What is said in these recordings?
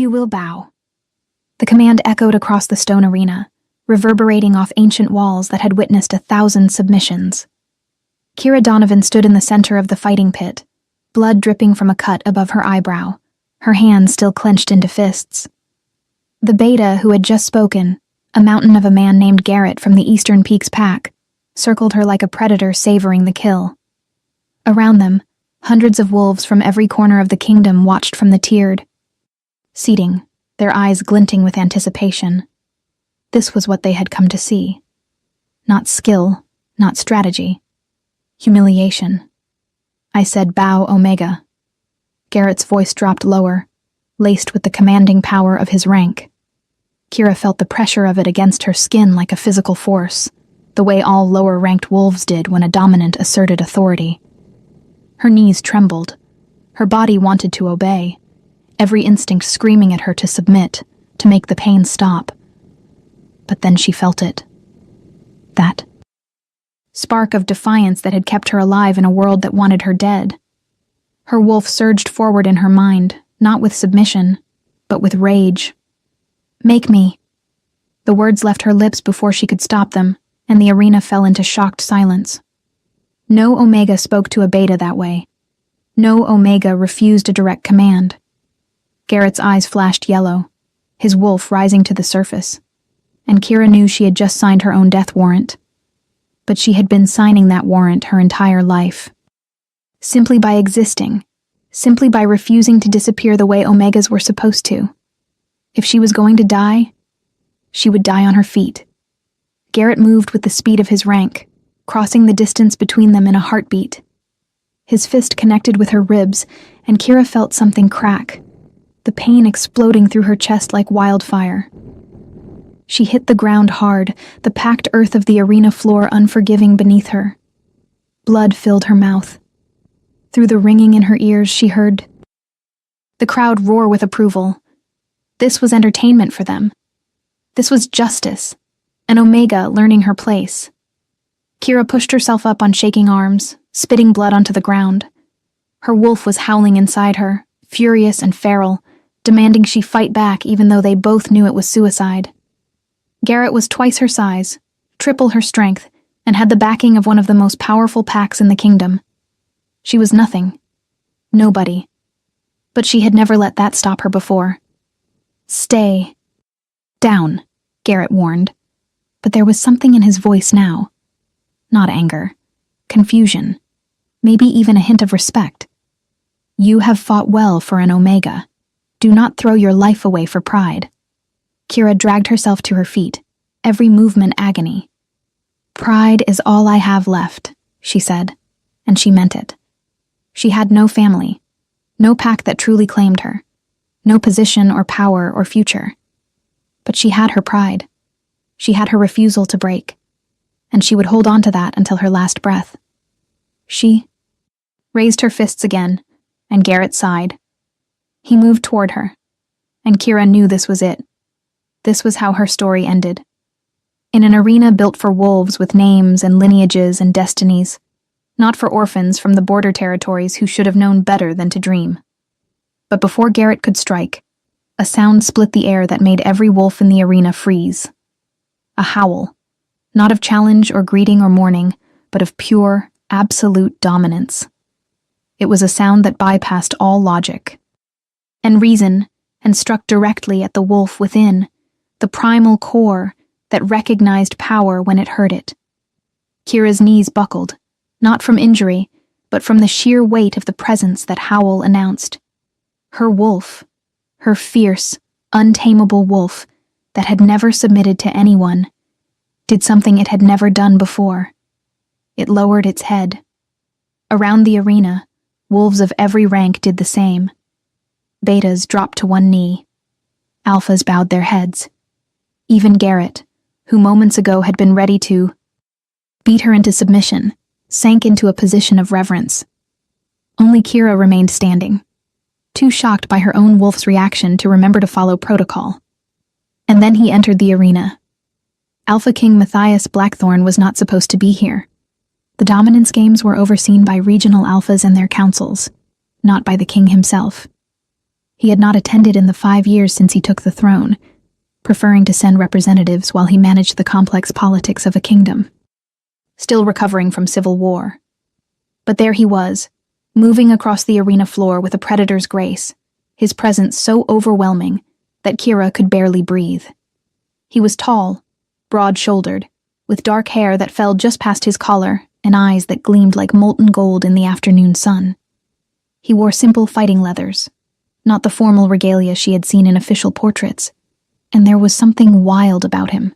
You will bow." The command echoed across the stone arena, reverberating off ancient walls that had witnessed 1,000 submissions. Kira Donovan stood in the center of the fighting pit, blood dripping from a cut above her eyebrow, her hands still clenched into fists. The beta who had just spoken, a mountain of a man named Garrett from the Eastern Peaks pack, circled her like a predator savoring the kill. Around them, hundreds of wolves from every corner of the kingdom watched from the tiered seating, their eyes glinting with anticipation. This was what they had come to see. Not skill, not strategy. Humiliation. I said, "Bow, Omega." Garrett's voice dropped lower, laced with the commanding power of his rank. Kira felt the pressure of it against her skin like a physical force, the way all lower-ranked wolves did when a dominant asserted authority. Her knees trembled. Her body wanted to obey, every instinct screaming at her to submit, to make the pain stop. But then she felt it. That spark of defiance that had kept her alive in a world that wanted her dead. Her wolf surged forward in her mind, not with submission, but with rage. "Make me." The words left her lips before she could stop them, and the arena fell into shocked silence. No Omega spoke to a beta that way. No Omega refused a direct command. Garrett's eyes flashed yellow, his wolf rising to the surface, and Kira knew she had just signed her own death warrant. But she had been signing that warrant her entire life. Simply by existing, simply by refusing to disappear the way Omegas were supposed to. If she was going to die, she would die on her feet. Garrett moved with the speed of his rank, crossing the distance between them in a heartbeat. His fist connected with her ribs, and Kira felt something crack, the pain exploding through her chest like wildfire. She hit the ground hard, the packed earth of the arena floor unforgiving beneath her. Blood filled her mouth. Through the ringing in her ears, she heard the crowd roar with approval. This was entertainment for them. This was justice, an Omega learning her place. Kira pushed herself up on shaking arms, spitting blood onto the ground. Her wolf was howling inside her, furious and feral, demanding she fight back even though they both knew it was suicide. Garrett was twice her size, triple her strength, and had the backing of one of the most powerful packs in the kingdom. She was nothing. Nobody. But she had never let that stop her before. "Stay down," Garrett warned. But there was something in his voice now. Not anger. Confusion. Maybe even a hint of respect. "You have fought well for an Omega. Do not throw your life away for pride." Kira dragged herself to her feet, every movement agony. "Pride is all I have left," she said, and she meant it. She had no family, no pack that truly claimed her, no position or power or future. But she had her pride. She had her refusal to break, and she would hold on to that until her last breath. She raised her fists again, and Garrett sighed. He moved toward her, and Kira knew this was it. This was how her story ended. In an arena built for wolves with names and lineages and destinies, not for orphans from the border territories who should have known better than to dream. But before Garrett could strike, a sound split the air that made every wolf in the arena freeze. A howl, not of challenge or greeting or mourning, but of pure, absolute dominance. It was a sound that bypassed all logic and reason and struck directly at the wolf within, the primal core that recognized power when it heard it. Kira's knees buckled, not from injury, but from the sheer weight of the presence that howl announced. Her wolf, her fierce, untamable wolf that had never submitted to anyone, did something it had never done before. It lowered its head. Around the arena, wolves of every rank did the same. Betas dropped to one knee. Alphas bowed their heads. Even Garrett, who moments ago had been ready to beat her into submission, sank into a position of reverence. Only Kira remained standing, too shocked by her own wolf's reaction to remember to follow protocol. And then he entered the arena. Alpha King Matthias Blackthorn was not supposed to be here. The dominance games were overseen by regional alphas and their councils, not by the king himself. He had not attended in the 5 years since he took the throne, preferring to send representatives while he managed the complex politics of a kingdom. Still recovering from civil war. But there he was, moving across the arena floor with a predator's grace, his presence so overwhelming that Kira could barely breathe. He was tall, broad-shouldered, with dark hair that fell just past his collar and eyes that gleamed like molten gold in the afternoon sun. He wore simple fighting leathers, not the formal regalia she had seen in official portraits, and there was something wild about him,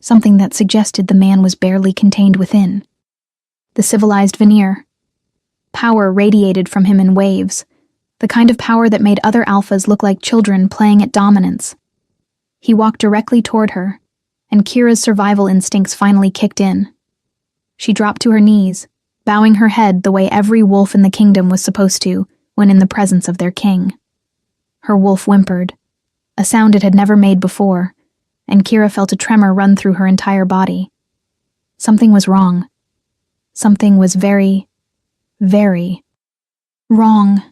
something that suggested the man was barely contained within. The civilized veneer. Power radiated from him in waves, the kind of power that made other alphas look like children playing at dominance. He walked directly toward her, and Kira's survival instincts finally kicked in. She dropped to her knees, bowing her head the way every wolf in the kingdom was supposed to when in the presence of their king. Her wolf whimpered, a sound it had never made before, and Kira felt a tremor run through her entire body. Something was wrong. Something was very, very wrong.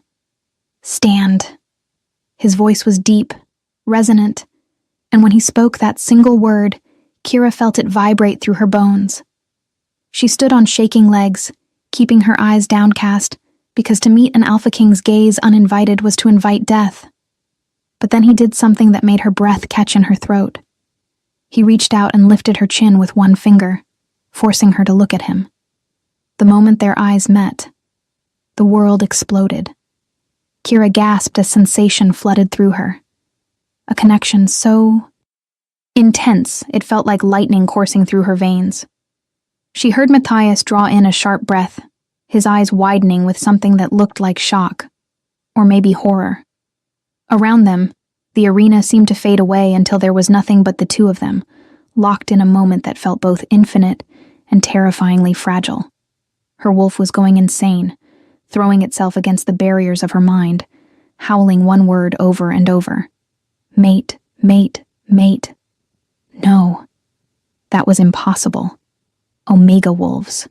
Stand. His voice was deep, resonant, and when he spoke that single word, Kira felt it vibrate through her bones. She stood on shaking legs, keeping her eyes downcast, because to meet an Alpha King's gaze uninvited was to invite death. But then he did something that made her breath catch in her throat. He reached out and lifted her chin with one finger, forcing her to look at him. The moment their eyes met, the world exploded. Kira gasped as sensation flooded through her. A connection so intense it felt like lightning coursing through her veins. She heard Matthias draw in a sharp breath, his eyes widening with something that looked like shock, or maybe horror. Around them, the arena seemed to fade away until there was nothing but the two of them, locked in a moment that felt both infinite and terrifyingly fragile. Her wolf was going insane, throwing itself against the barriers of her mind, howling one word over and over. Mate, mate, mate. No, that was impossible. Omega wolves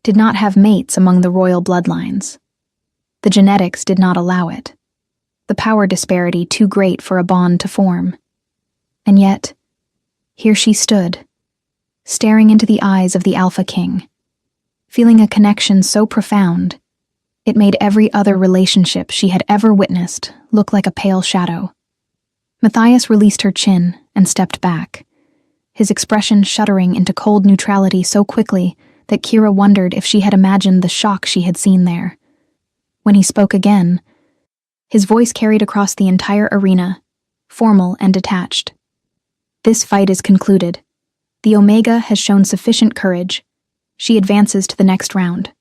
did not have mates among the royal bloodlines. The genetics did not allow it. The power disparity too great for a bond to form. And yet, here she stood, staring into the eyes of the Alpha King, feeling a connection so profound, it made every other relationship she had ever witnessed look like a pale shadow. Matthias released her chin and stepped back, his expression shuddering into cold neutrality so quickly that Kira wondered if she had imagined the shock she had seen there. When he spoke again, his voice carried across the entire arena, formal and detached. This fight is concluded. The Omega has shown sufficient courage. She advances to the next round.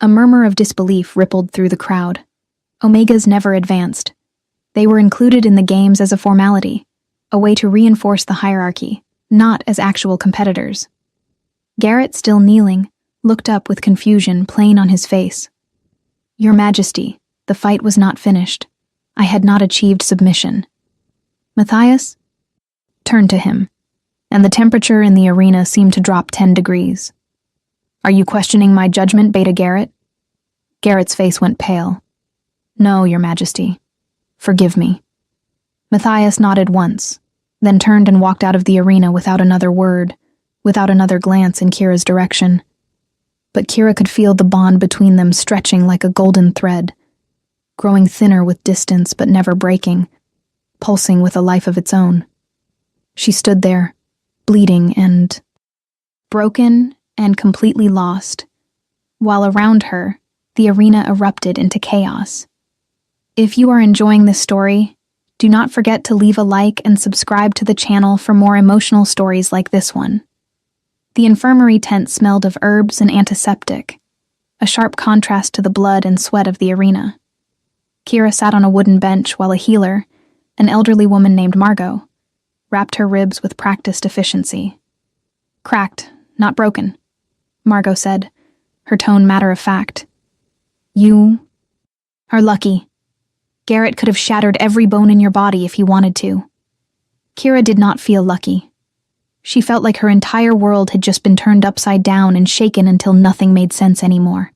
A murmur of disbelief rippled through the crowd. Omegas never advanced. They were included in the games as a formality, a way to reinforce the hierarchy, not as actual competitors. Garrett, still kneeling, looked up with confusion plain on his face. Your Majesty, the fight was not finished. I had not achieved submission. Matthias turned to him, and the temperature in the arena seemed to drop 10 degrees. Are you questioning my judgment, Beta Garrett? Garrett's face went pale. No, Your Majesty. Forgive me. Matthias nodded once, then turned and walked out of the arena without another word, without another glance in Kira's direction. But Kira could feel the bond between them stretching like a golden thread, growing thinner with distance but never breaking, pulsing with a life of its own. She stood there, bleeding and broken and completely lost, while around her, the arena erupted into chaos. If you are enjoying this story, do not forget to leave a like and subscribe to the channel for more emotional stories like this one. The infirmary tent smelled of herbs and antiseptic, a sharp contrast to the blood and sweat of the arena. Kira sat on a wooden bench while a healer, an elderly woman named Margot, wrapped her ribs with practiced efficiency. Cracked, not broken, Margot said, her tone matter-of-fact. You are lucky. Garrett could have shattered every bone in your body if he wanted to. Kira did not feel lucky. She felt like her entire world had just been turned upside down and shaken until nothing made sense anymore.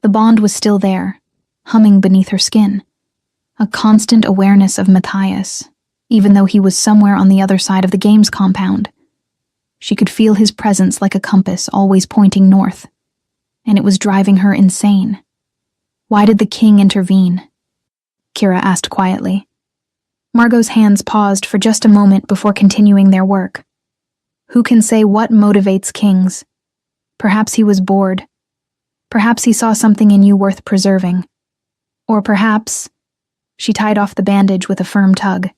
The bond was still there, humming beneath her skin, a constant awareness of Matthias, even though he was somewhere on the other side of the games compound. She could feel his presence like a compass always pointing north, and it was driving her insane. Why did the king intervene? Kira asked quietly. Margot's hands paused for just a moment before continuing their work. Who can say what motivates kings? Perhaps he was bored. Perhaps he saw something in you worth preserving. Or perhaps... She tied off the bandage with a firm tug.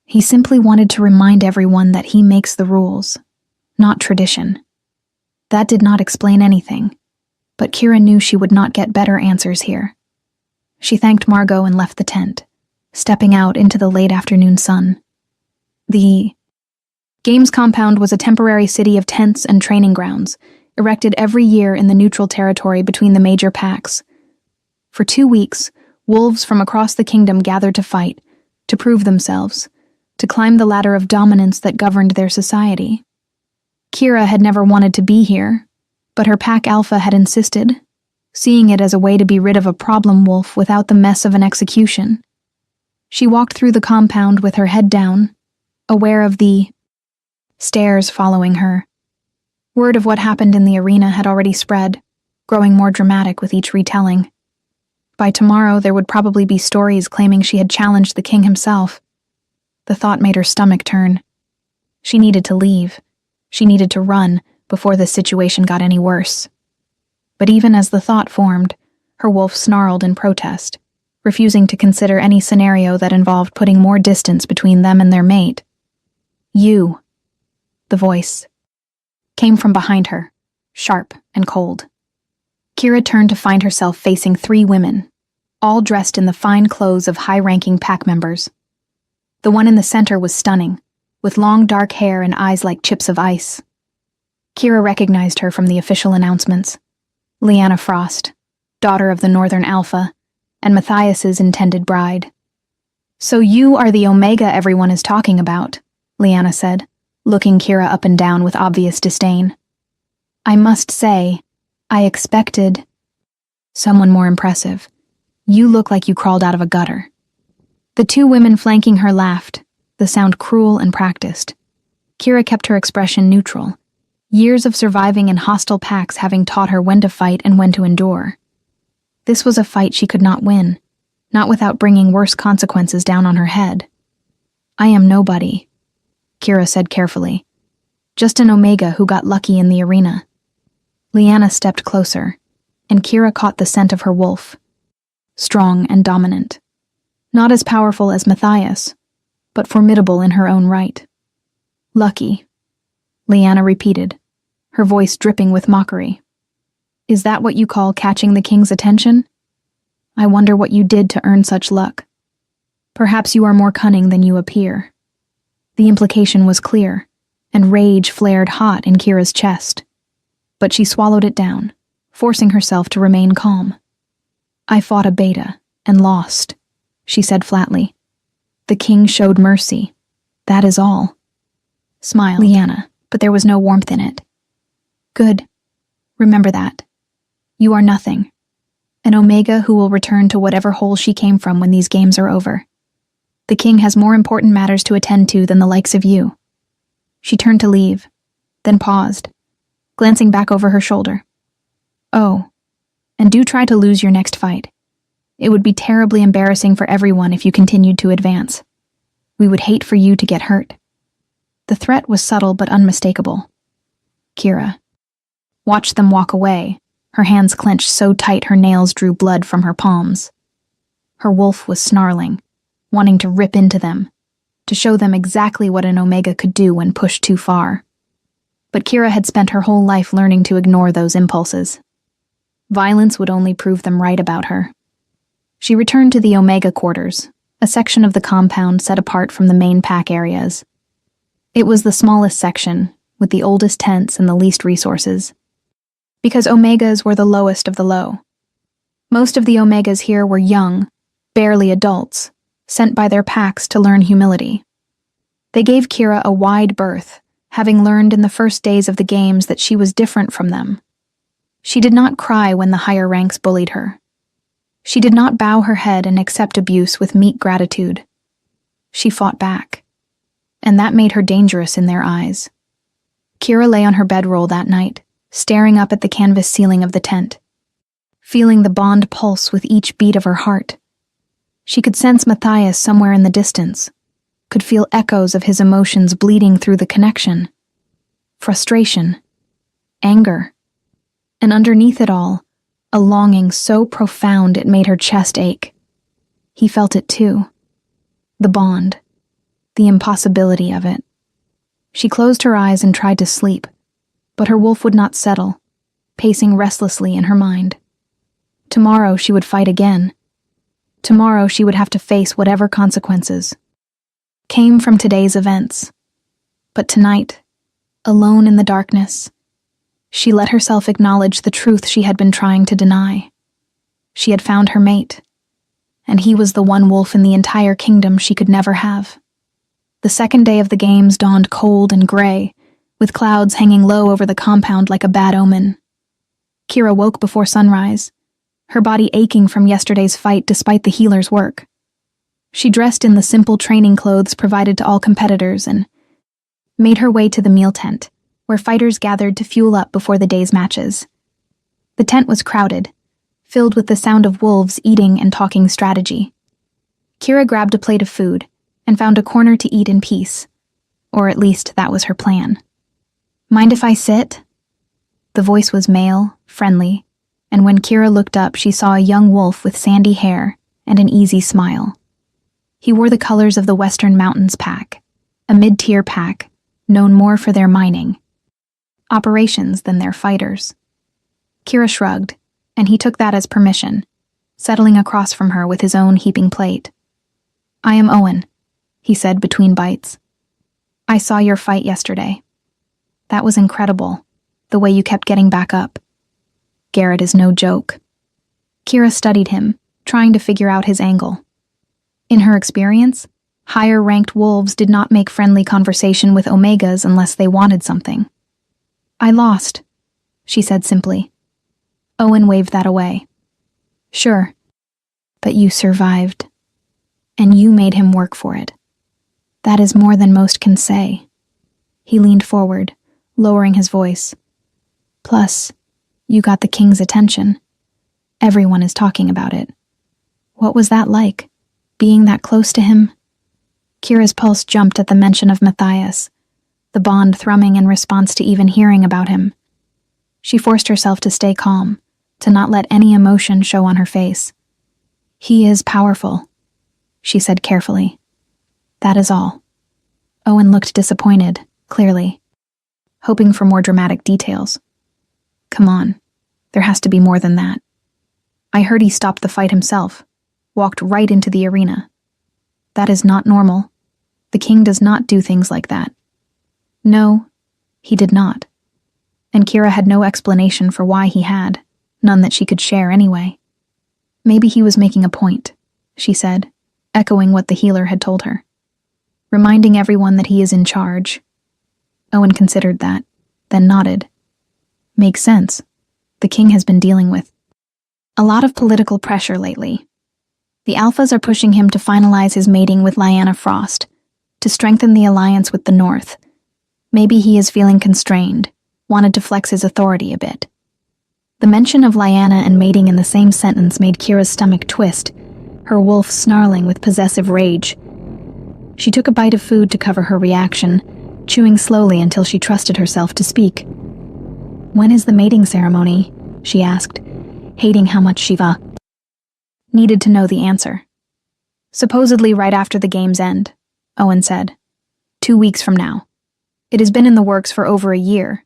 He simply wanted to remind everyone that he makes the rules, not tradition. That did not explain anything, but Kira knew she would not get better answers here. She thanked Margot and left the tent, stepping out into the late afternoon sun. The games compound was a temporary city of tents and training grounds, erected every year in the neutral territory between the major packs. For 2 weeks, wolves from across the kingdom gathered to fight, to prove themselves, to climb the ladder of dominance that governed their society. Kira had never wanted to be here, but her pack alpha had insisted, seeing it as a way to be rid of a problem wolf without the mess of an execution. She walked through the compound with her head down, aware of the stares following her. Word of what happened in the arena had already spread, growing more dramatic with each retelling. By tomorrow, there would probably be stories claiming she had challenged the king himself. The thought made her stomach turn. She needed to leave. She needed to run before the situation got any worse. But even as the thought formed, her wolf snarled in protest, refusing to consider any scenario that involved putting more distance between them and their mate. You, the voice, came from behind her, sharp and cold. Kira turned to find herself facing 3 women, all dressed in the fine clothes of high-ranking pack members. The one in the center was stunning, with long dark hair and eyes like chips of ice. Kira recognized her from the official announcements. Lyanna Frost, daughter of the Northern Alpha, and Matthias's intended bride. "So you are the Omega everyone is talking about," Lyanna said, looking Kira up and down with obvious disdain. "I must say, I expected someone more impressive. You look like you crawled out of a gutter." The 2 women flanking her laughed, the sound cruel and practiced. Kira kept her expression neutral, years of surviving in hostile packs having taught her when to fight and when to endure. This was a fight she could not win, not without bringing worse consequences down on her head. "I am nobody," Kira said carefully. "Just an Omega who got lucky in the arena." Lyanna stepped closer, and Kira caught the scent of her wolf. Strong and dominant. Not as powerful as Matthias, but formidable in her own right. "Lucky," Lyanna repeated, her voice dripping with mockery. "Is that what you call catching the king's attention? I wonder what you did to earn such luck. Perhaps you are more cunning than you appear." The implication was clear, and rage flared hot in Kira's chest. But she swallowed it down, forcing herself to remain calm. "I fought a beta, and lost," she said flatly. "The king showed mercy. That is all." Smiled Lyanna, but there was no warmth in it. "Good. Remember that. You are nothing. An Omega who will return to whatever hole she came from when these games are over. The king has more important matters to attend to than the likes of you." She turned to leave, then paused, glancing back over her shoulder. "Oh, and do try to lose your next fight. It would be terribly embarrassing for everyone if you continued to advance. We would hate for you to get hurt." The threat was subtle but unmistakable. Kira watched them walk away, her hands clenched so tight her nails drew blood from her palms. Her wolf was snarling, wanting to rip into them, to show them exactly what an Omega could do when pushed too far. But Kira had spent her whole life learning to ignore those impulses. Violence would only prove them right about her. She returned to the Omega quarters, a section of the compound set apart from the main pack areas. It was the smallest section, with the oldest tents and the least resources, because Omegas were the lowest of the low. Most of the Omegas here were young, barely adults, sent by their packs to learn humility. They gave Kira a wide berth, having learned in the first days of the games that she was different from them. She did not cry when the higher ranks bullied her. She did not bow her head and accept abuse with meek gratitude. She fought back, and that made her dangerous in their eyes. Kira lay on her bedroll that night, staring up at the canvas ceiling of the tent, feeling the bond pulse with each beat of her heart. She could sense Matthias somewhere in the distance, could feel echoes of his emotions bleeding through the connection. Frustration, anger, and underneath it all, a longing so profound it made her chest ache. He felt it too. The bond, the impossibility of it. She closed her eyes and tried to sleep, but her wolf would not settle, pacing restlessly in her mind. Tomorrow she would fight again. Tomorrow she would have to face whatever consequences came from today's events. But tonight, alone in the darkness, she let herself acknowledge the truth she had been trying to deny. She had found her mate, and he was the one wolf in the entire kingdom she could never have. The second day of the games dawned cold and gray, with clouds hanging low over the compound like a bad omen. Kira woke before sunrise, her body aching from yesterday's fight despite the healer's work. She dressed in the simple training clothes provided to all competitors and made her way to the meal tent, where fighters gathered to fuel up before the day's matches. The tent was crowded, filled with the sound of wolves eating and talking strategy. Kira grabbed a plate of food and found a corner to eat in peace, or at least that was her plan. "Mind if I sit?" The voice was male, friendly, and when Kira looked up, she saw a young wolf with sandy hair and an easy smile. He wore the colors of the Western Mountains Pack, a mid-tier pack known more for their mining operations than their fighters. Kira shrugged, and he took that as permission, settling across from her with his own heaping plate. "I am Owen," he said between bites. "I saw your fight yesterday. That was incredible, the way you kept getting back up. Garrett is no joke." Kira studied him, trying to figure out his angle. In her experience, higher-ranked wolves did not make friendly conversation with Omegas unless they wanted something. "I lost," she said simply. Owen waved that away. "Sure, but you survived, and you made him work for it. That is more than most can say." He leaned forward, lowering his voice. "Plus, you got the king's attention. Everyone is talking about it. What was that like, being that close to him?" Kira's pulse jumped at the mention of Matthias, the bond thrumming in response to even hearing about him. She forced herself to stay calm, to not let any emotion show on her face. "He is powerful," she said carefully. "That is all." Owen looked disappointed, clearly, hoping for more dramatic details. "Come on, there has to be more than that. I heard he stopped the fight himself, walked right into the arena. That is not normal. The king does not do things like that." No, he did not. And Kira had no explanation for why he had, none that she could share anyway. "Maybe he was making a point," she said, echoing what the healer had told her. "Reminding everyone that he is in charge." Owen considered that, then nodded. "Makes sense. The king has been dealing with a lot of political pressure lately. The Alphas are pushing him to finalize his mating with Lyanna Frost, to strengthen the alliance with the North. Maybe he is feeling constrained, wanted to flex his authority a bit." The mention of Lyanna and mating in the same sentence made Kira's stomach twist, her wolf snarling with possessive rage. She took a bite of food to cover her reaction, chewing slowly until she trusted herself to speak. "When is the mating ceremony?" she asked, hating how much Shiva needed to know the answer. "Supposedly right after the game's end," Owen said. 2 weeks from now. It has been in the works for over a year,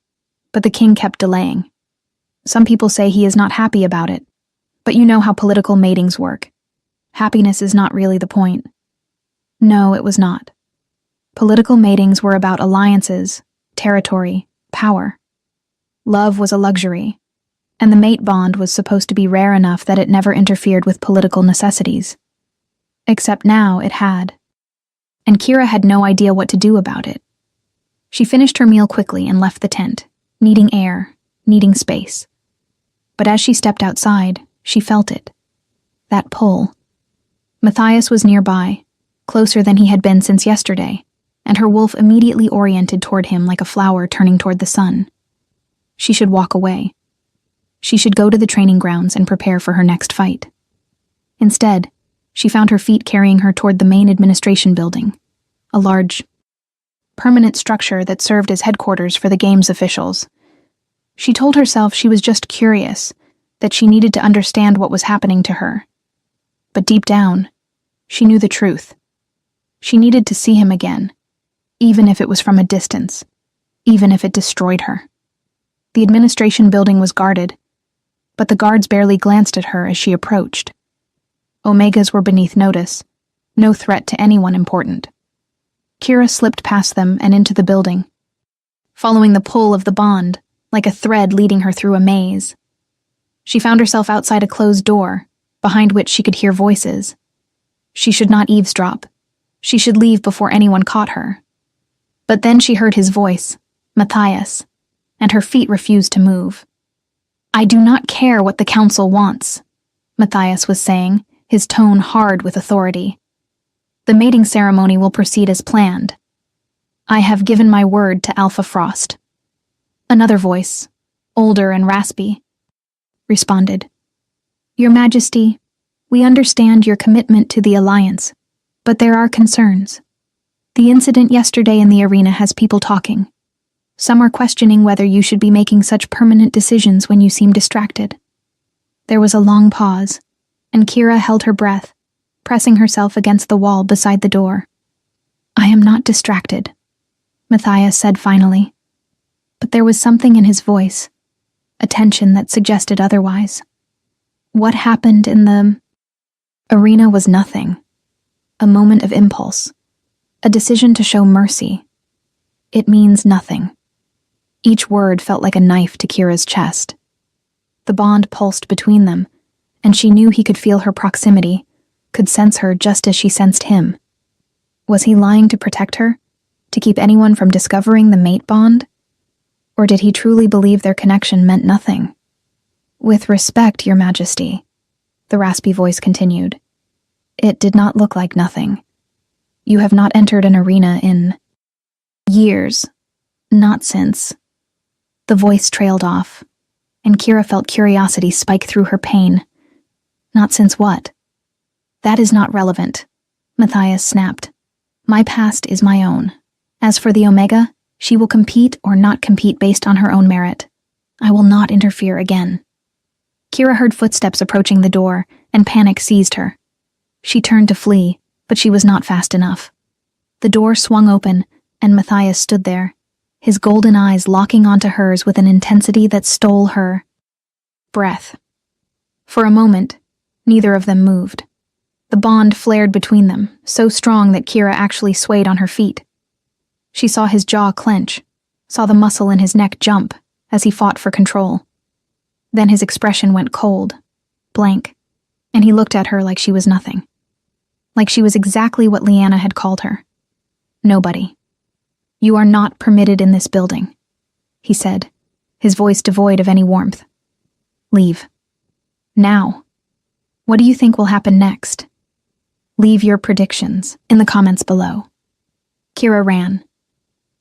but the king kept delaying. Some people say he is not happy about it, but you know how political matings work. Happiness is not really the point." No, it was not. Political matings were about alliances, territory, power. Love was a luxury, and the mate bond was supposed to be rare enough that it never interfered with political necessities. Except now it had. And Kira had no idea what to do about it. She finished her meal quickly and left the tent, needing air, needing space. But as she stepped outside, she felt it. That pull. Matthias was nearby, closer than he had been since yesterday, and her wolf immediately oriented toward him like a flower turning toward the sun. She should walk away. She should go to the training grounds and prepare for her next fight. Instead, she found her feet carrying her toward the main administration building, a large, permanent structure that served as headquarters for the game's officials. She told herself she was just curious, that she needed to understand what was happening to her. But deep down, she knew the truth. She needed to see him again, even if it was from a distance, even if it destroyed her. The administration building was guarded, but the guards barely glanced at her as she approached. Omegas were beneath notice, no threat to anyone important. Kira slipped past them and into the building, following the pull of the bond, like a thread leading her through a maze. She found herself outside a closed door, behind which she could hear voices. She should not eavesdrop. She should leave before anyone caught her. But then she heard his voice, Matthias, and her feet refused to move. "I do not care what the council wants," Matthias was saying, his tone hard with authority. "The mating ceremony will proceed as planned. I have given my word to Alpha Frost." Another voice, older and raspy, responded, "Your Majesty, we understand your commitment to the Alliance, but there are concerns. The incident yesterday in the arena has people talking. Some are questioning whether you should be making such permanent decisions when you seem distracted." There was a long pause, and Kira held her breath, pressing herself against the wall beside the door. "I am not distracted," Matthias said finally. But there was something in his voice, a tension that suggested otherwise. What happened in the arena was nothing. A moment of impulse, a decision to show mercy. It means nothing. Each word felt like a knife to Kira's chest. The bond pulsed between them, and she knew he could feel her proximity, could sense her just as she sensed him. Was he lying to protect her, to keep anyone from discovering the mate bond? Or did he truly believe their connection meant nothing? "With respect, Your Majesty," the raspy voice continued, "it did not look like nothing. You have not entered an arena in years, not since." The voice trailed off, and Kira felt curiosity spike through her pain. Not since what? "That is not relevant," Matthias snapped. "My past is my own. As for the Omega, she will compete or not compete based on her own merit. I will not interfere again." Kira heard footsteps approaching the door, and panic seized her. She turned to flee, but she was not fast enough. The door swung open, and Matthias stood there, his golden eyes locking onto hers with an intensity that stole her breath. For a moment, neither of them moved. The bond flared between them, so strong that Kira actually swayed on her feet. She saw his jaw clench, saw the muscle in his neck jump as he fought for control. Then his expression went cold, blank, and he looked at her like she was nothing. Like she was exactly what Leanna had called her. Nobody. "You are not permitted in this building," he said, his voice devoid of any warmth. "Leave. Now. What do you think will happen next? Leave your predictions in the comments below." Kira ran.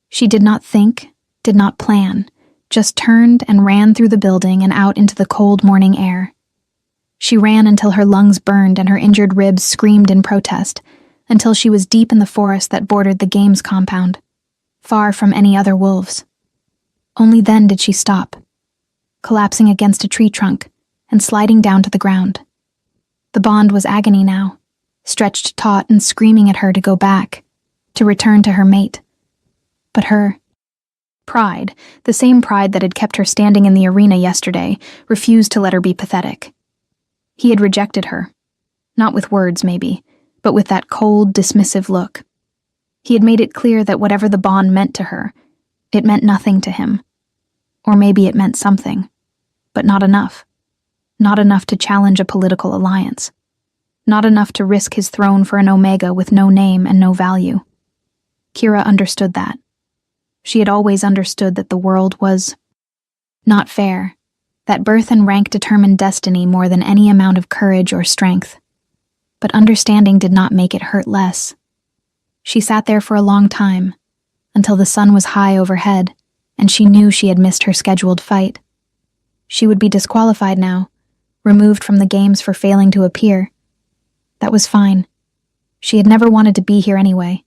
She did not think, did not plan, just turned and ran through the building and out into the cold morning air. She ran until her lungs burned and her injured ribs screamed in protest, until she was deep in the forest that bordered the games compound, far from any other wolves. Only then did she stop, collapsing against a tree trunk and sliding down to the ground. The bond was agony now, stretched taut and screaming at her to go back, to return to her mate. But her pride, the same pride that had kept her standing in the arena yesterday, refused to let her be pathetic. He had rejected her, not with words maybe, but with that cold, dismissive look. He had made it clear that whatever the bond meant to her, it meant nothing to him. Or maybe it meant something, but not enough. Not enough to challenge a political alliance. Not enough to risk his throne for an Omega with no name and no value. Kira understood that. She had always understood that the world was not fair, that birth and rank determined destiny more than any amount of courage or strength. But understanding did not make it hurt less. She sat there for a long time, until the sun was high overhead, and she knew she had missed her scheduled fight. She would be disqualified now, removed from the games for failing to appear. That was fine. She had never wanted to be here anyway.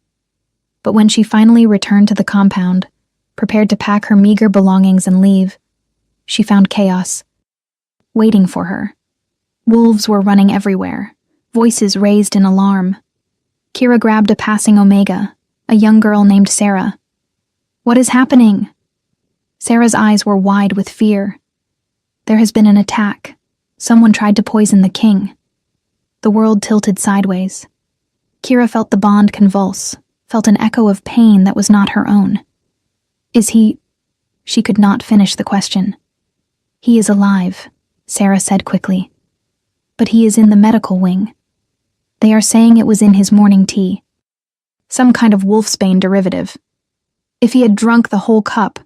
But when she finally returned to the compound, prepared to pack her meager belongings and leave, she found chaos waiting for her. Wolves were running everywhere, voices raised in alarm. Kira grabbed a passing Omega, a young girl named Sarah. "What is happening?" Sarah's eyes were wide with fear. "There has been an attack. Someone tried to poison the king." The world tilted sideways. Kira felt the bond convulse, felt an echo of pain that was not her own. "Is he—" She could not finish the question. "He is alive," Sarah said quickly. "But he is in the medical wing. They are saying it was in his morning tea. Some kind of wolfsbane derivative. If he had drunk the whole cup."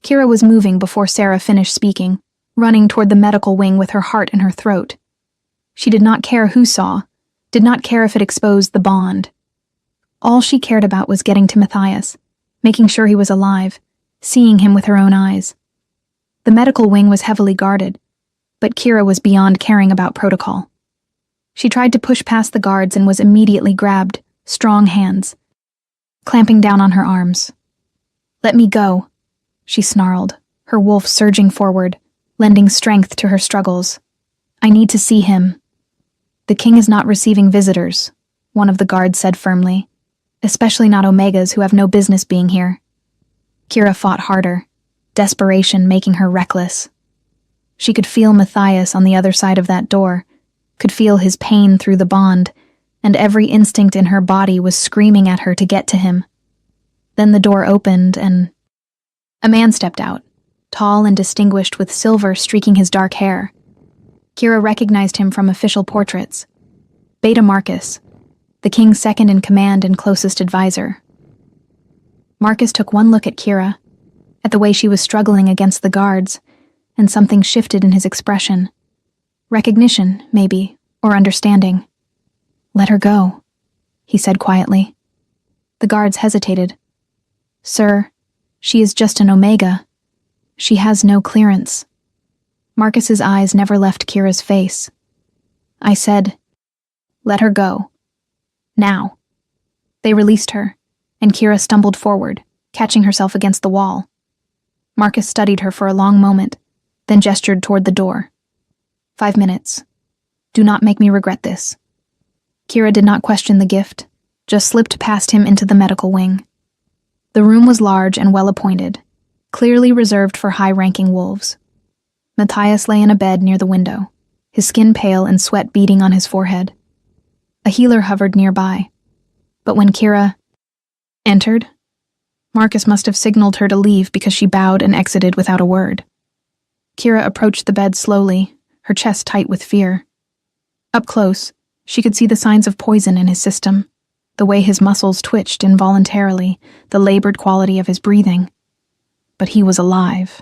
Kira was moving before Sarah finished speaking, running toward the medical wing with her heart in her throat. She did not care who saw, did not care if it exposed the bond. All she cared about was getting to Matthias, making sure he was alive, seeing him with her own eyes. The medical wing was heavily guarded, but Kira was beyond caring about protocol. She tried to push past the guards and was immediately grabbed, strong hands, clamping down on her arms. "Let me go," she snarled, her wolf surging forward, lending strength to her struggles. "I need to see him." "The king is not receiving visitors," one of the guards said firmly, "especially not Omegas who have no business being here." Kira fought harder, desperation making her reckless. She could feel Matthias on the other side of that door, could feel his pain through the bond, and every instinct in her body was screaming at her to get to him. Then the door opened and a man stepped out, tall and distinguished with silver streaking his dark hair. Kira recognized him from official portraits. Beta Marcus, the king's second in command and closest advisor. Marcus took one look at Kira, at the way she was struggling against the guards, and something shifted in his expression. Recognition, maybe, or understanding. "Let her go," he said quietly. The guards hesitated. "Sir, she is just an Omega. She has no clearance." Marcus's eyes never left Kira's face. "I said, let her go. Now." They released her, and Kira stumbled forward, catching herself against the wall. Marcus studied her for a long moment, then gestured toward the door. 5 minutes. Do not make me regret this." Kira did not question the gift, just slipped past him into the medical wing. The room was large and well-appointed, clearly reserved for high-ranking wolves. Matthias lay in a bed near the window, his skin pale and sweat beading on his forehead. A healer hovered nearby, but when Kira entered, Marcus must have signaled her to leave because she bowed and exited without a word. Kira approached the bed slowly, her chest tight with fear. Up close, she could see the signs of poison in his system, the way his muscles twitched involuntarily, the labored quality of his breathing. But he was alive.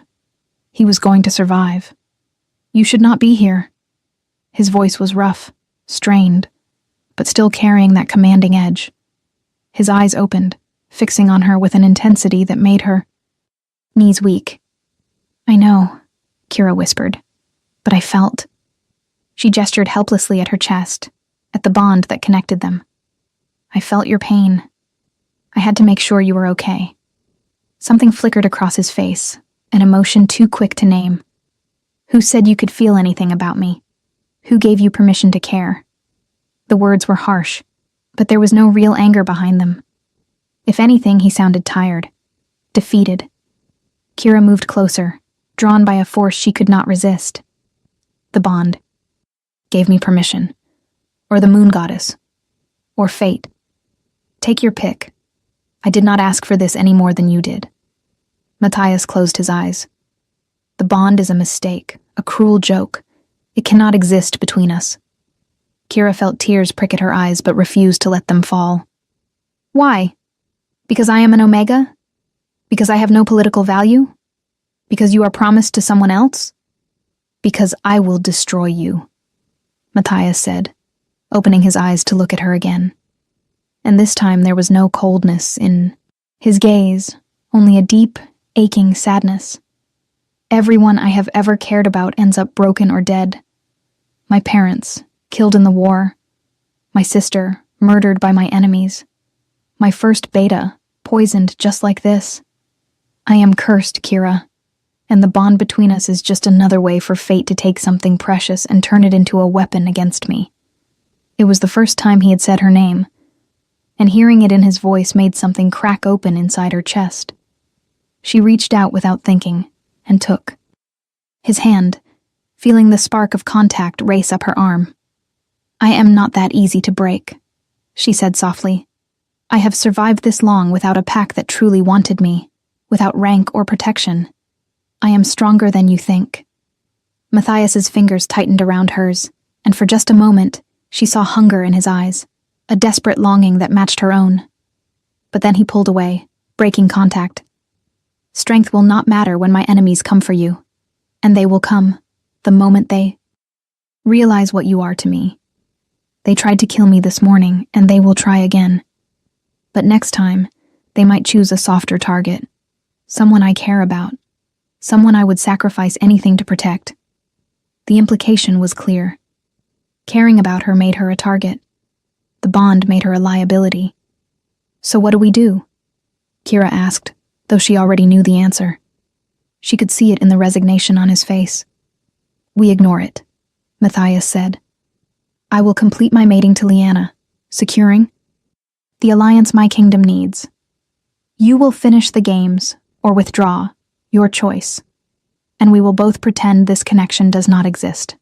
He was going to survive. "You should not be here." His voice was rough, strained, but still carrying that commanding edge. His eyes opened, fixing on her with an intensity that made her knees weak. "I know," Kira whispered, "but I felt." She gestured helplessly at her chest, at the bond that connected them. "I felt your pain. I had to make sure you were okay." Something flickered across his face, an emotion too quick to name. "Who said you could feel anything about me? Who gave you permission to care?" The words were harsh, but there was no real anger behind them. If anything, he sounded tired, defeated. Kira moved closer, drawn by a force she could not resist. "The bond gave me permission. Or the moon goddess. Or fate. Take your pick. I did not ask for this any more than you did." Matthias closed his eyes. "The bond is a mistake, a cruel joke. It cannot exist between us." Kira felt tears prick at her eyes but refused to let them fall. "Why? Because I am an Omega? Because I have no political value? Because you are promised to someone else?" Because I will destroy you, Matthias said, opening his eyes to look at her again. And this time there was no coldness in his gaze, only a deep, aching sadness. Everyone I have ever cared about ends up broken or dead. My parents, killed in the war. My sister, murdered by my enemies. My first beta, poisoned just like this. I am cursed, Kira, and the bond between us is just another way for fate to take something precious and turn it into a weapon against me. It was the first time he had said her name, and hearing it in his voice made something crack open inside her chest. She reached out without thinking, and took his hand, feeling the spark of contact race up her arm. I am not that easy to break, she said softly. I have survived this long without a pack that truly wanted me, without rank or protection. I am stronger than you think. Matthias's fingers tightened around hers, and for just a moment, she saw hunger in his eyes, a desperate longing that matched her own. But then he pulled away, breaking contact. Strength will not matter when my enemies come for you, and they will come, the moment they realize what you are to me. They tried to kill me this morning, and they will try again. But next time, they might choose a softer target, someone I care about, someone I would sacrifice anything to protect. The implication was clear. Caring about her made her a target. The bond made her a liability. So what do we do? Kira asked, though she already knew the answer. She could see it in the resignation on his face. We ignore it, Matthias said. I will complete my mating to Lyanna, securing the alliance my kingdom needs. You will finish the games, or withdraw, your choice, and we will both pretend this connection does not exist.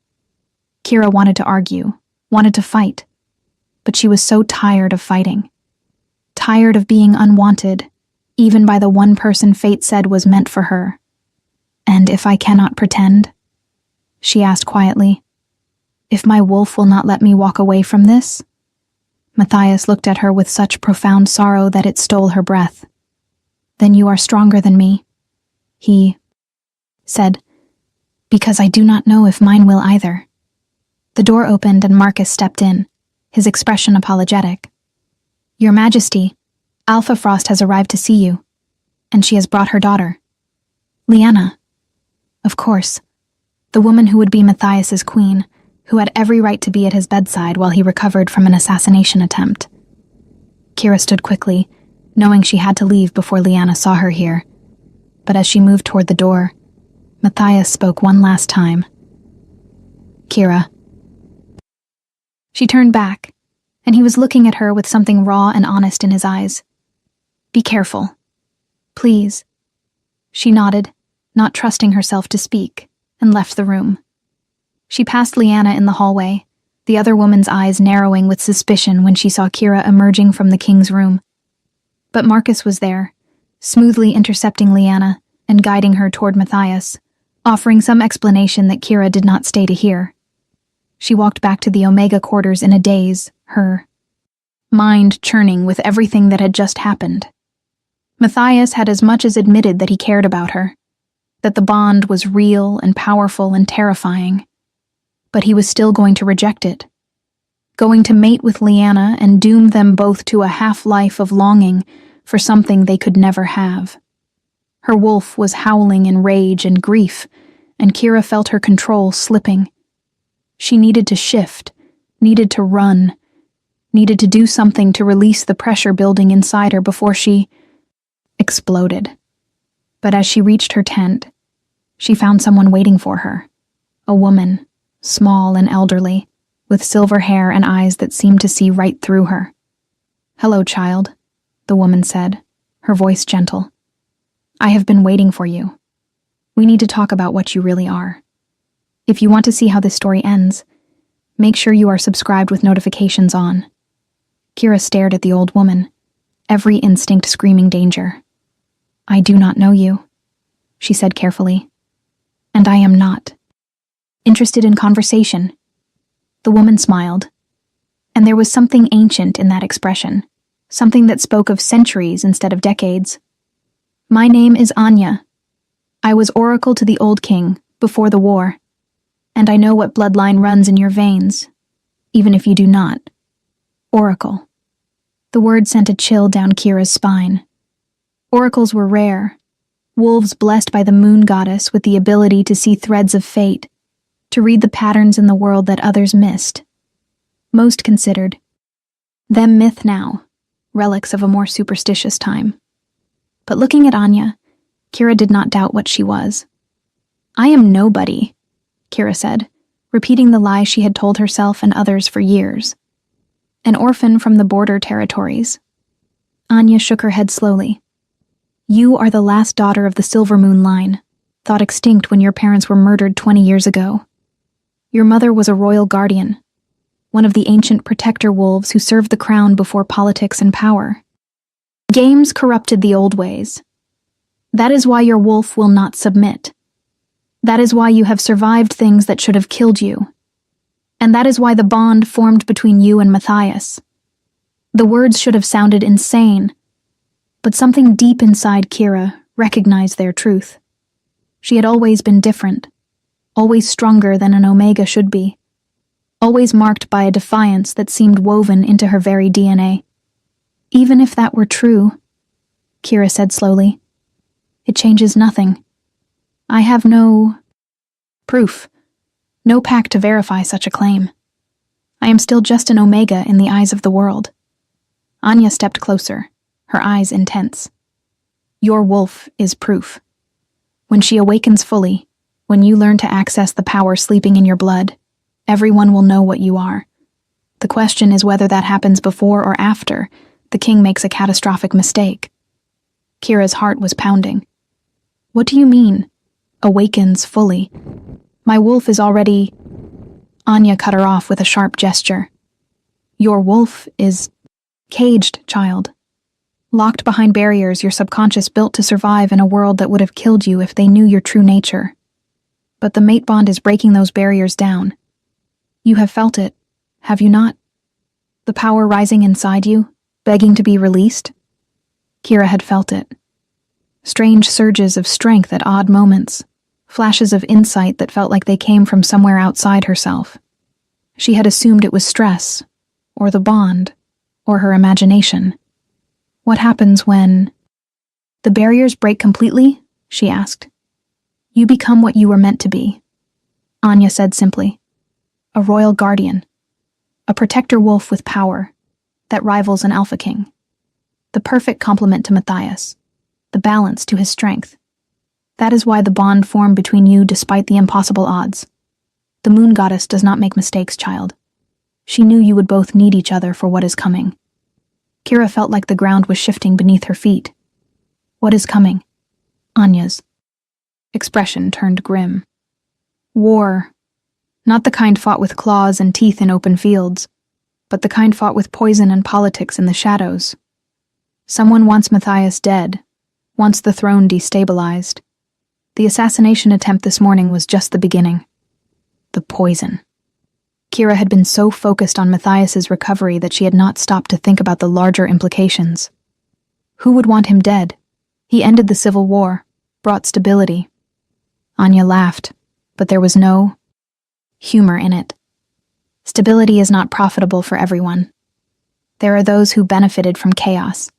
Kira wanted to argue, wanted to fight, but she was so tired of fighting. Tired of being unwanted, even by the one person fate said was meant for her. And if I cannot pretend? She asked quietly. If my wolf will not let me walk away from this? Matthias looked at her with such profound sorrow that it stole her breath. Then you are stronger than me, he said, because I do not know if mine will either. The door opened and Marcus stepped in, his expression apologetic. Your Majesty, Alpha Frost has arrived to see you, and she has brought her daughter. Lyanna. Of course, the woman who would be Matthias's queen, who had every right to be at his bedside while he recovered from an assassination attempt. Kira stood quickly, knowing she had to leave before Lyanna saw her here. But as she moved toward the door, Matthias spoke one last time. Kira. She turned back, and he was looking at her with something raw and honest in his eyes. Be careful. Please. She nodded, not trusting herself to speak, and left the room. She passed Lyanna in the hallway, the other woman's eyes narrowing with suspicion when she saw Kira emerging from the king's room. But Marcus was there, smoothly intercepting Lyanna and guiding her toward Matthias, offering some explanation that Kira did not stay to hear. She walked back to the Omega quarters in a daze, her mind churning with everything that had just happened. Matthias had as much as admitted that he cared about her, that the bond was real and powerful and terrifying, but he was still going to reject it, going to mate with Lyanna and doom them both to a half-life of longing for something they could never have. Her wolf was howling in rage and grief, and Kira felt her control slipping. She needed to shift, needed to run, needed to do something to release the pressure building inside her before she exploded. But as she reached her tent, she found someone waiting for her, a woman, small and elderly, with silver hair and eyes that seemed to see right through her. Hello, child, the woman said, her voice gentle. I have been waiting for you. We need to talk about what you really are. If you want to see how this story ends, make sure you are subscribed with notifications on. Kira stared at the old woman, every instinct screaming danger. I do not know you, she said carefully. And I am not. Interested in conversation? The woman smiled, and there was something ancient in that expression, something that spoke of centuries instead of decades. My name is Anya. I was oracle to the old king before the war. And I know what bloodline runs in your veins, even if you do not. Oracle. The word sent a chill down Kira's spine. Oracles were rare. Wolves blessed by the moon goddess with the ability to see threads of fate, to read the patterns in the world that others missed. Most considered them myth now, relics of a more superstitious time. But looking at Anya, Kira did not doubt what she was. I am nobody, Kira said, repeating the lie she had told herself and others for years. An orphan from the border territories. Anya shook her head slowly. You are the last daughter of the Silver Moon line, thought extinct when your parents were murdered 20 years ago. Your mother was a royal guardian, one of the ancient protector wolves who served the crown before politics and power. Games corrupted the old ways. That is why your wolf will not submit. That is why you have survived things that should have killed you. And that is why the bond formed between you and Matthias. The words should have sounded insane, but something deep inside Kira recognized their truth. She had always been different, always stronger than an Omega should be, always marked by a defiance that seemed woven into her very DNA. Even if that were true, Kira said slowly, it changes nothing. I have no proof, no pact to verify such a claim. I am still just an Omega in the eyes of the world. Anya stepped closer, her eyes intense. Your wolf is proof. When she awakens fully, when you learn to access the power sleeping in your blood, everyone will know what you are. The question is whether that happens before or after the king makes a catastrophic mistake. Kira's heart was pounding. What do you mean, awakens fully? My wolf is already... Anya cut her off with a sharp gesture. Your wolf is caged, child. Locked behind barriers your subconscious built to survive in a world that would have killed you if they knew your true nature. But the mate bond is breaking those barriers down. You have felt it, have you not? The power rising inside you, begging to be released? Kira had felt it. Strange surges of strength at odd moments, flashes of insight that felt like they came from somewhere outside herself. She had assumed it was stress, or the bond, or her imagination. What happens when... The barriers break completely? She asked. You become what you were meant to be. Anya said simply. A royal guardian. A protector wolf with power that rivals an alpha king. The perfect complement to Matthias. The balance to his strength. That is why the bond formed between you despite the impossible odds. The moon goddess does not make mistakes, child. She knew you would both need each other for what is coming. Kira felt like the ground was shifting beneath her feet. What is coming? Anya's expression turned grim. War. Not the kind fought with claws and teeth in open fields, but the kind fought with poison and politics in the shadows. Someone wants Matthias dead, wants the throne destabilized. The assassination attempt this morning was just the beginning. The poison. Kira had been so focused on Matthias's recovery that she had not stopped to think about the larger implications. Who would want him dead? He ended the civil war, brought stability. Anya laughed, but there was no humor in it. Stability is not profitable for everyone. There are those who benefited from chaos,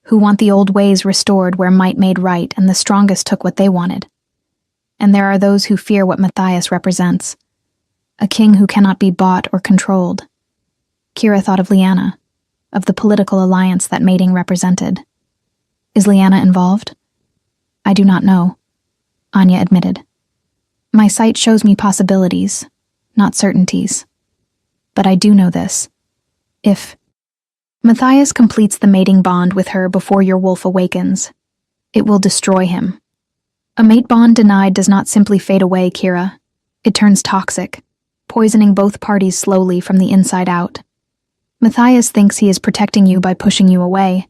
who want the old ways restored where might made right and the strongest took what they wanted. And there are those who fear what Matthias represents. A king who cannot be bought or controlled. Kira thought of Lyanna, of the political alliance that mating represented. Is Lyanna involved? I do not know, Anya admitted. My sight shows me possibilities, not certainties. But I do know this. If Matthias completes the mating bond with her before your wolf awakens, it will destroy him. A mate bond denied does not simply fade away, Kira. It turns toxic, poisoning both parties slowly from the inside out. Matthias thinks he is protecting you by pushing you away,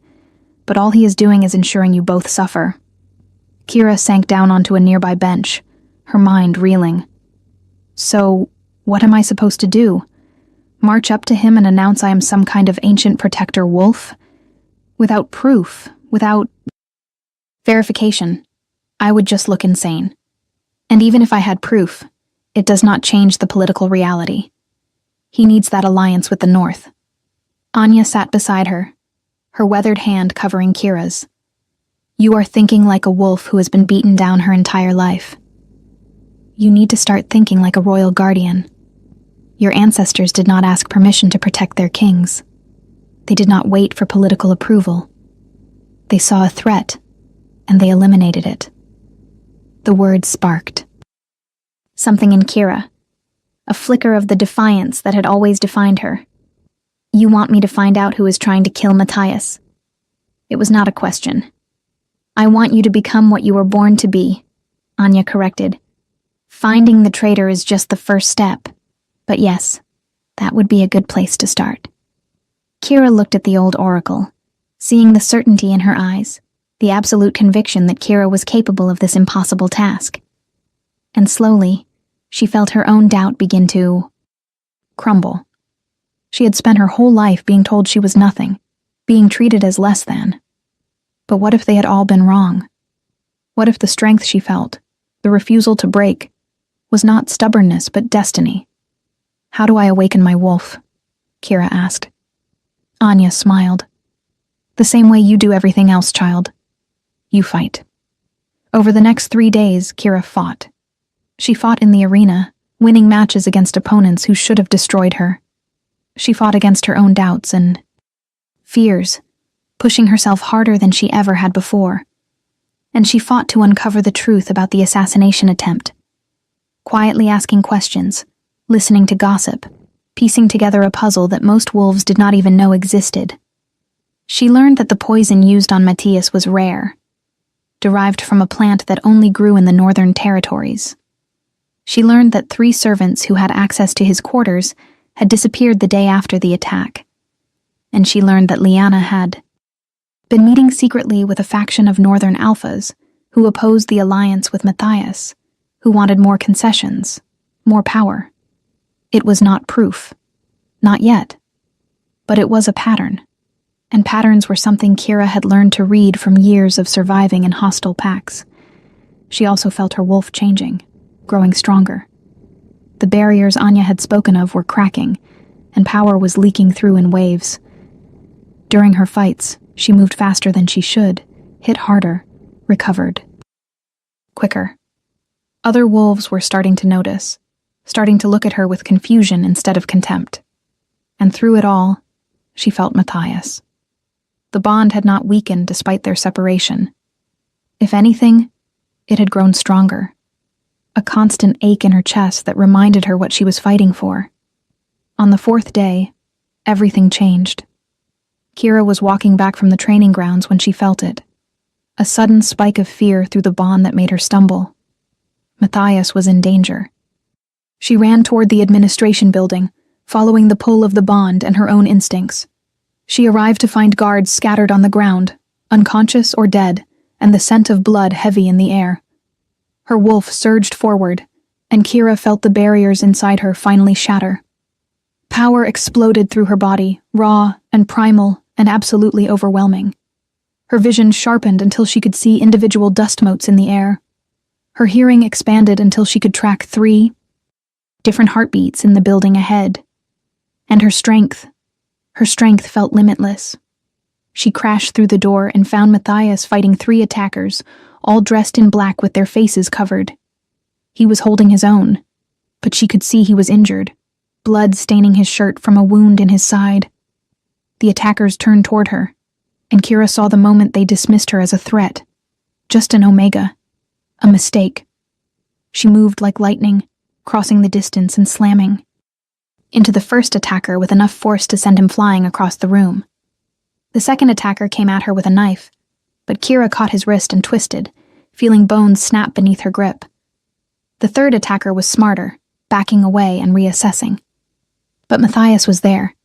but all he is doing is ensuring you both suffer. Kira sank down onto a nearby bench, her mind reeling. So, what am I supposed to do? March up to him and announce I am some kind of ancient protector wolf? Without proof, without verification, I would just look insane. And even if I had proof, it does not change the political reality. He needs that alliance with the North. Anya sat beside her, her weathered hand covering Kira's. You are thinking like a wolf who has been beaten down her entire life. You need to start thinking like a royal guardian. Your ancestors did not ask permission to protect their kings. They did not wait for political approval. They saw a threat, and they eliminated it. The word sparked. Something in Kira, a flicker of the defiance that had always defined her. You want me to find out who is trying to kill Matthias? It was not a question. I want you to become what you were born to be, Anya corrected. Finding the traitor is just the first step. But yes, that would be a good place to start. Kira looked at the old oracle, seeing the certainty in her eyes, the absolute conviction that Kira was capable of this impossible task. And slowly, she felt her own doubt begin to crumble. She had spent her whole life being told she was nothing, being treated as less than. But what if they had all been wrong? What if the strength she felt, the refusal to break, was not stubbornness but destiny? How do I awaken my wolf? Kira asked. Anya smiled. The same way you do everything else, child. You fight. Over the next 3 days, Kira fought. She fought in the arena, winning matches against opponents who should have destroyed her. She fought against her own doubts and fears, pushing herself harder than she ever had before. And she fought to uncover the truth about the assassination attempt. Quietly asking questions, listening to gossip, piecing together a puzzle that most wolves did not even know existed. She learned that the poison used on Matthias was rare, derived from a plant that only grew in the northern territories. She learned that 3 servants who had access to his quarters had disappeared the day after the attack. And she learned that Liana had been meeting secretly with a faction of northern alphas who opposed the alliance with Matthias, who wanted more concessions, more power. It was not proof. Not yet. But it was a pattern. And patterns were something Kira had learned to read from years of surviving in hostile packs. She also felt her wolf changing, growing stronger. The barriers Anya had spoken of were cracking, and power was leaking through in waves. During her fights, she moved faster than she should, hit harder, recovered. Quicker. Other wolves were starting to notice, starting to look at her with confusion instead of contempt. And through it all, she felt Matthias. The bond had not weakened despite their separation. If anything, it had grown stronger. A constant ache in her chest that reminded her what she was fighting for. On the 4th day, everything changed. Kira was walking back from the training grounds when she felt it. A sudden spike of fear through the bond that made her stumble. Matthias was in danger. She ran toward the administration building, following the pull of the bond and her own instincts. She arrived to find guards scattered on the ground, unconscious or dead, and the scent of blood heavy in the air. Her wolf surged forward, and Kira felt the barriers inside her finally shatter. Power exploded through her body, raw and primal and absolutely overwhelming. Her vision sharpened until she could see individual dust motes in the air. Her hearing expanded until she could track 3 different heartbeats in the building ahead. And her strength felt limitless. She crashed through the door and found Matthias fighting 3 attackers, all dressed in black with their faces covered. He was holding his own, but she could see he was injured, blood staining his shirt from a wound in his side. The attackers turned toward her, and Kira saw the moment they dismissed her as a threat. Just an Omega. A mistake. She moved like lightning, crossing the distance and slamming into the first attacker with enough force to send him flying across the room. The second attacker came at her with a knife, but Kira caught his wrist and twisted, feeling bones snap beneath her grip. The third attacker was smarter, backing away and reassessing. But Matthias was there,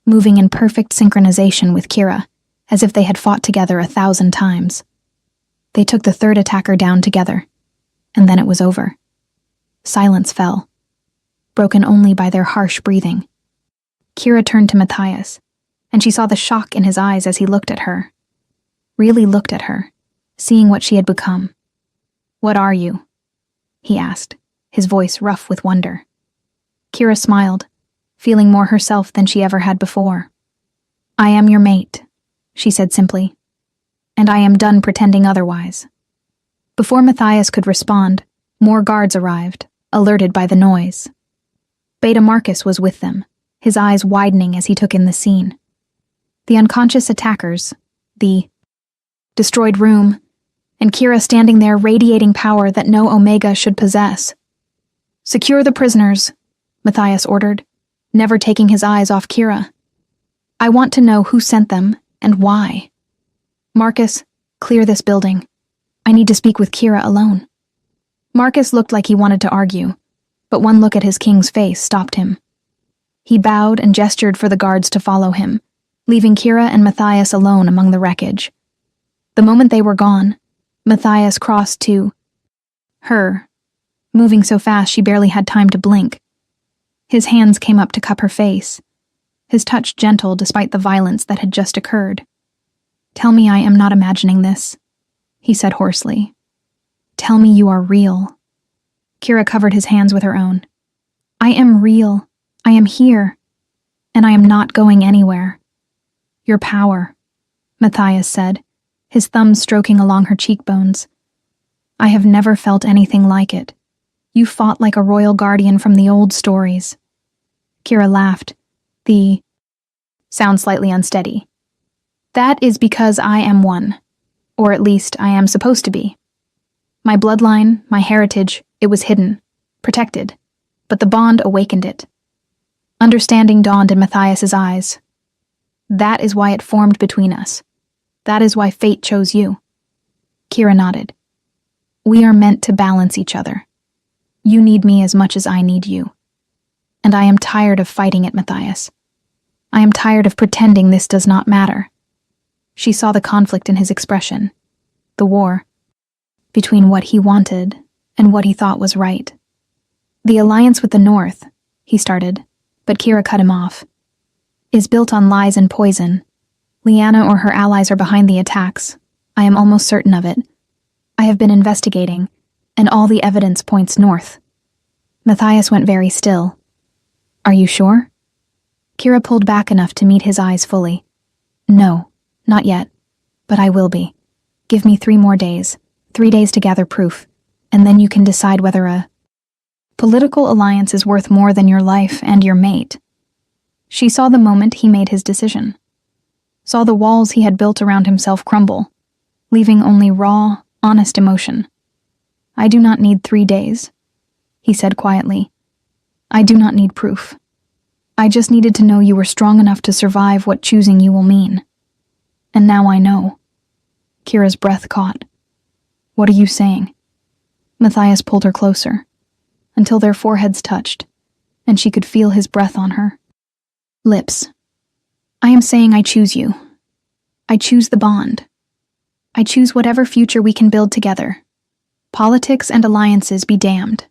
moving in perfect synchronization with Kira, as if they had fought together 1,000 times. They took the third attacker down together, and then it was over. Silence fell, broken only by their harsh breathing. Kira turned to Matthias, and she saw the shock in his eyes as he looked at her. Really looked at her, seeing what she had become. "What are you?" he asked, his voice rough with wonder. Kira smiled, feeling more herself than she ever had before. "I am your mate," she said simply, "and I am done pretending otherwise." Before Matthias could respond, more guards arrived, alerted by the noise. Beta Marcus was with them, his eyes widening as he took in the scene. The unconscious attackers, the destroyed room, and Kira standing there radiating power that no Omega should possess. "Secure the prisoners," Matthias ordered, never taking his eyes off Kira. "I want to know who sent them and why. Marcus, clear this building. I need to speak with Kira alone." Marcus looked like he wanted to argue, but one look at his king's face stopped him. He bowed and gestured for the guards to follow him, leaving Kira and Matthias alone among the wreckage. The moment they were gone, Matthias crossed to her, moving so fast she barely had time to blink. His hands came up to cup her face, his touch gentle despite the violence that had just occurred. "Tell me I am not imagining this," he said hoarsely. "Tell me you are real." Kira covered his hands with her own. "I am real. I am here. And I am not going anywhere." "Your power," Matthias said, his thumbs stroking along her cheekbones. "I have never felt anything like it. You fought like a royal guardian from the old stories." Kira laughed. The sound slightly unsteady. "That is because I am one. Or at least I am supposed to be. My bloodline, my heritage, it was hidden, protected, but the bond awakened it. Understanding dawned in Matthias's eyes. That is why it formed between us. That is why fate chose you." Kira nodded. "We are meant to balance each other. You need me as much as I need you. And I am tired of fighting it, Matthias. I am tired of pretending this does not matter." She saw the conflict in his expression, the war, between what he wanted and what he thought was right. "The alliance with the North," he started, but Kira cut him off, "is built on lies and poison. Lyanna or her allies are behind the attacks. I am almost certain of it. I have been investigating, and all the evidence points north." Matthias went very still. "Are you sure?" Kira pulled back enough to meet his eyes fully. "No, not yet, but I will be. Give me 3 more days, 3 days to gather proof, and then you can decide whether a political alliance is worth more than your life and your mate." She saw the moment he made his decision, saw the walls he had built around himself crumble, leaving only raw, honest emotion. "I do not need 3 days," he said quietly. "I do not need proof. I just needed to know you were strong enough to survive what choosing you will mean. And now I know." Kira's breath caught. "What are you saying?" Matthias pulled her closer, until their foreheads touched, and she could feel his breath on her lips. "I am saying I choose you. I choose the bond. I choose whatever future we can build together. Politics and alliances be damned.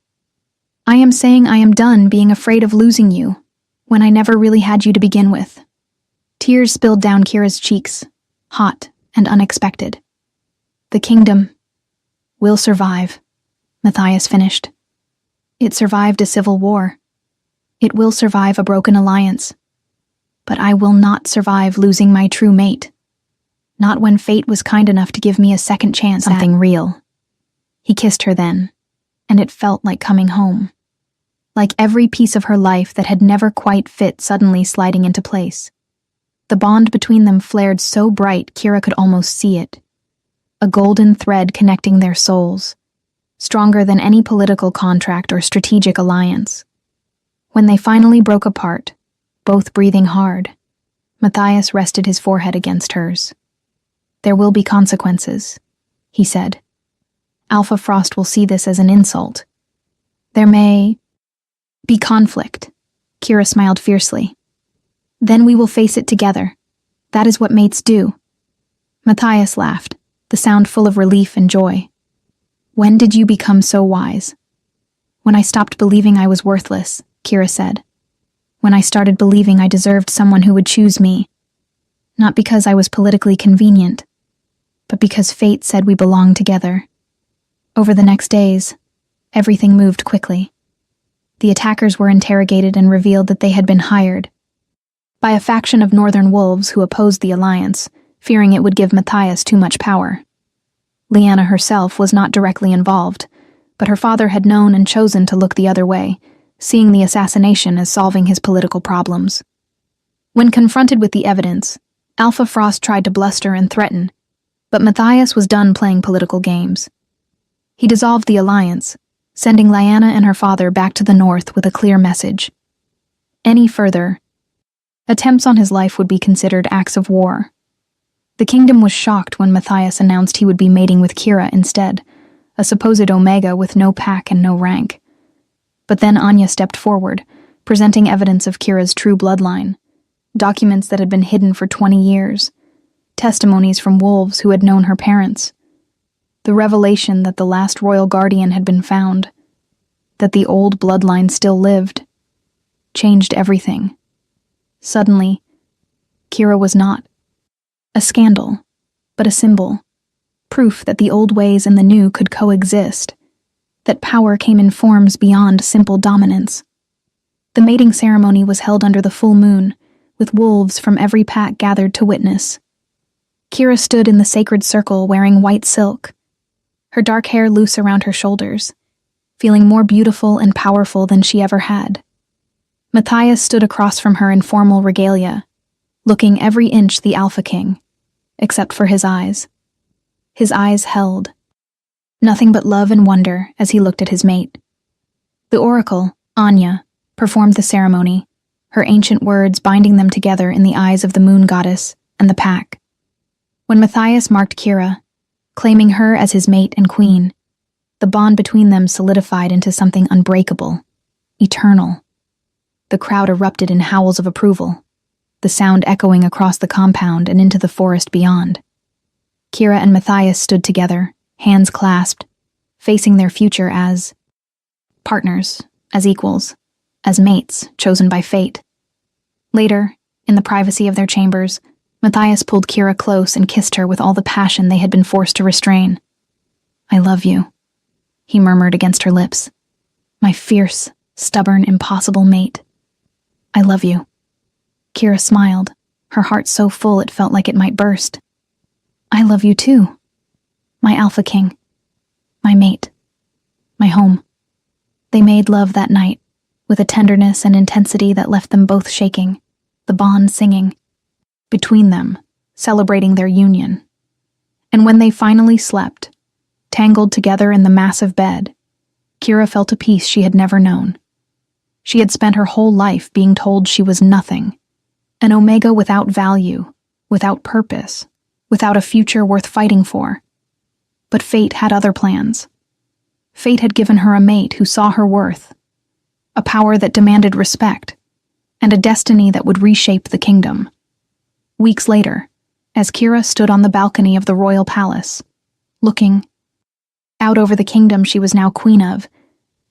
I am saying I am done being afraid of losing you, when I never really had you to begin with." Tears spilled down Kira's cheeks, hot and unexpected. "The kingdom will survive," Matthias finished. "It survived a civil war. It will survive a broken alliance. But I will not survive losing my true mate. Not when fate was kind enough to give me a second chance at something real." He kissed her then, and it felt like coming home. Like every piece of her life that had never quite fit suddenly sliding into place. The bond between them flared so bright Kira could almost see it. A golden thread connecting their souls, stronger than any political contract or strategic alliance. When they finally broke apart, both breathing hard, Matthias rested his forehead against hers. "There will be consequences," he said. "Alpha Frost will see this as an insult. There may be conflict." Kira smiled fiercely. "Then we will face it together. That is what mates do." Matthias laughed, the sound full of relief and joy. "When did you become so wise?" "When I stopped believing I was worthless," Kira said. "When I started believing I deserved someone who would choose me. Not because I was politically convenient, but because fate said we belonged together." Over the next days, everything moved quickly. The attackers were interrogated and revealed that they had been hired by a faction of northern wolves who opposed the alliance, fearing it would give Matthias too much power. Lyanna herself was not directly involved, but her father had known and chosen to look the other way, seeing the assassination as solving his political problems. When confronted with the evidence, Alpha Frost tried to bluster and threaten, but Matthias was done playing political games. He dissolved the alliance, sending Lyanna and her father back to the north with a clear message. Any further attempts on his life would be considered acts of war. The kingdom was shocked when Matthias announced he would be mating with Kira instead, a supposed Omega with no pack and no rank. But then Anya stepped forward, presenting evidence of Kira's true bloodline, documents that had been hidden for 20 years, testimonies from wolves who had known her parents, the revelation that the last royal guardian had been found, that the old bloodline still lived, changed everything. Suddenly, Kira was not a scandal, but a symbol, proof that the old ways and the new could coexist, that power came in forms beyond simple dominance. The mating ceremony was held under the full moon, with wolves from every pack gathered to witness. Kira stood in the sacred circle wearing white silk, her dark hair loose around her shoulders, feeling more beautiful and powerful than she ever had. Matthias stood across from her in formal regalia, looking every inch the Alpha King, except for his eyes. His eyes held nothing but love and wonder as he looked at his mate. The oracle, Anya, performed the ceremony, her ancient words binding them together in the eyes of the moon goddess and the pack. When Matthias marked Kira, claiming her as his mate and queen, the bond between them solidified into something unbreakable, eternal. The crowd erupted in howls of approval, the sound echoing across the compound and into the forest beyond. Kira and Matthias stood together, hands clasped, facing their future as partners, as equals, as mates chosen by fate. Later, in the privacy of their chambers, Matthias pulled Kira close and kissed her with all the passion they had been forced to restrain. "I love you," he murmured against her lips. "My fierce, stubborn, impossible mate. I love you." Kira smiled, her heart so full it felt like it might burst. "I love you too. My Alpha King. My mate. My home." They made love that night, with a tenderness and intensity that left them both shaking, the bond singing between them, celebrating their union. And when they finally slept, tangled together in the massive bed, Kira felt a peace she had never known. She had spent her whole life being told she was nothing, an Omega without value, without purpose, without a future worth fighting for. But fate had other plans. Fate had given her a mate who saw her worth, a power that demanded respect, and a destiny that would reshape the kingdom. Weeks later, as Kira stood on the balcony of the royal palace, looking out over the kingdom she was now queen of,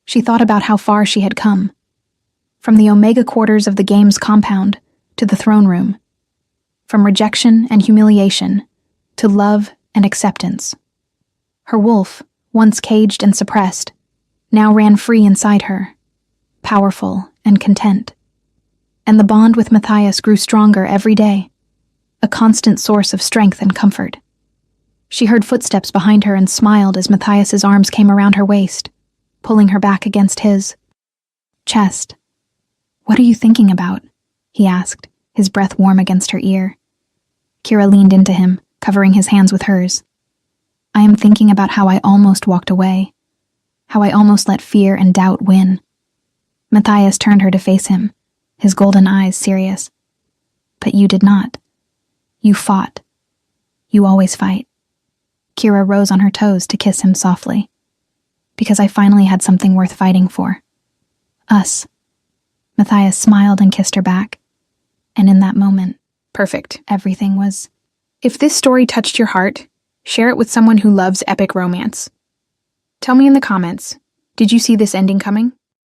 she thought about how far she had come. From the Omega quarters of the game's compound to the throne room. From rejection and humiliation to love and acceptance. Her wolf, once caged and suppressed, now ran free inside her, powerful and content. And the bond with Matthias grew stronger every day, a constant source of strength and comfort. She heard footsteps behind her and smiled as Matthias's arms came around her waist, pulling her back against his chest. "What are you thinking about?" he asked, his breath warm against her ear. Kira leaned into him, covering his hands with hers. "I am thinking about how I almost walked away, how I almost let fear and doubt win." Matthias turned her to face him, his golden eyes serious. "But you did not. You fought. You always fight." Kira rose on her toes to kiss him softly. "Because I finally had something worth fighting for. Us." Matthias smiled and kissed her back. And in that moment, perfect, everything was. If this story touched your heart, share it with someone who loves epic romance. Tell me in the comments, did you see this ending coming?